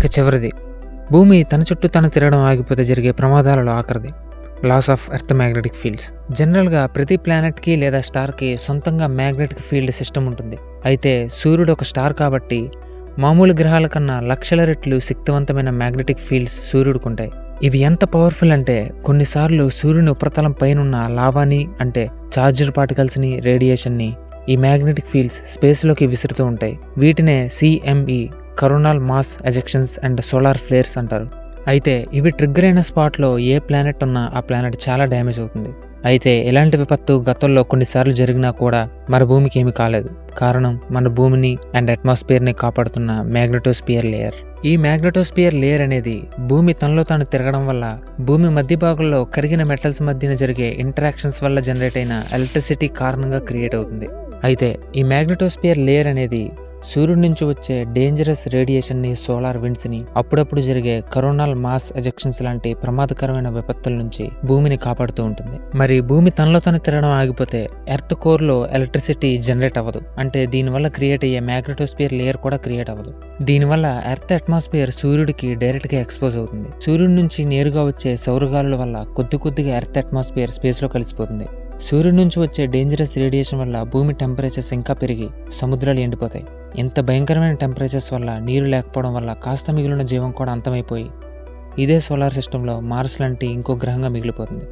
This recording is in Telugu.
ఇక చివరిది, భూమి తన చుట్టూ తను తిరగడం ఆగిపోతే జరిగే ప్రమాదాలలో ఆఖరిది, loss of earth magnetic fields. జనరల్గా ప్రతి ప్లానెట్కి లేదా స్టార్కి సొంతంగా మ్యాగ్నెటిక్ ఫీల్డ్ సిస్టమ్ ఉంటుంది. అయితే సూర్యుడు ఒక స్టార్ కాబట్టి మామూలు గ్రహాల కన్నా లక్షల రెట్లు శక్తివంతమైన మ్యాగ్నెటిక్ ఫీల్డ్స్ సూర్యుడికుంటాయి. ఇవి ఎంత పవర్ఫుల్ అంటే కొన్నిసార్లు సూర్యుని ఉపరితలం పైనున్న లావాని అంటే చార్జ్డ్ పార్టికల్స్ని, రేడియేషన్ని ఈ మ్యాగ్నెటిక్ ఫీల్డ్స్ స్పేస్లోకి విసురుతూ ఉంటాయి. వీటినే CME coronal mass ejections and solar flares అంటారు. అయితే ఇవి ట్రిగ్గర్ అయిన స్పాట్లో ఏ ప్లానెట్ ఉన్నా ఆ ప్లానెట్ చాలా డ్యామేజ్ అవుతుంది. అయితే ఇలాంటి విపత్తు గతంలో కొన్నిసార్లు జరిగినా కూడా మన భూమికి ఏమీ కాలేదు. కారణం మన భూమిని అండ్ అట్మాస్ఫియర్ని కాపాడుతున్న మ్యాగ్నెటోస్పియర్ లేయర్. ఈ మ్యాగ్నెటోస్పియర్ లేయర్ అనేది భూమి తనలో తాను తిరగడం వల్ల భూమి మధ్య భాగంలో కరిగిన మెటల్స్ మధ్యన జరిగే ఇంటరాక్షన్స్ వల్ల జనరేట్ అయిన ఎలక్ట్రిసిటీ కారణంగా క్రియేట్ అవుతుంది. అయితే ఈ మ్యాగ్నెటోస్పియర్ లేయర్ అనేది సూర్యుడి నుంచి వచ్చే డేంజరస్ రేడియేషన్ని, సోలార్ విండ్స్ని, అప్పుడప్పుడు జరిగే కరోనల్ మాస్ ఎజెక్షన్స్ లాంటి ప్రమాదకరమైన విపత్తుల నుంచి భూమిని కాపాడుతూ ఉంటుంది. మరి భూమి తనలో తను తిరగడం ఆగిపోతే ఎర్త్ కోర్లో ఎలక్ట్రిసిటీ జనరేట్ అవ్వదు. అంటే దీనివల్ల క్రియేట్ అయ్యే మ్యాగ్నెటోస్పియర్ లేయర్ కూడా క్రియేట్ అవ్వదు. దీనివల్ల ఎర్త్ అట్మాస్ఫియర్ సూర్యుడికి డైరెక్ట్గా ఎక్స్పోజ్ అవుతుంది. సూర్యుడి నుంచి నేరుగా వచ్చే సౌరగాలుల వల్ల కొద్దిగా ఎర్త్ అట్మాస్ఫియర్ స్పేస్లో కలిసిపోతుంది. సూర్యుడి నుంచి వచ్చే డేంజరస్ రేడియేషన్ వల్ల భూమి టెంపరేచర్స్ ఇంకా పెరిగి సముద్రాలు ఎండిపోతాయి. ఇంత భయంకరమైన టెంపరేచర్స్ వల్ల నీరు లేకపోవడం వల్ల కాస్త మిగిలిన జీవం కూడా అంతమైపోయి ఇదే సోలార్ సిస్టంలో మార్స్ లాంటి ఇంకో గ్రహంగా మిగిలిపోతుంది.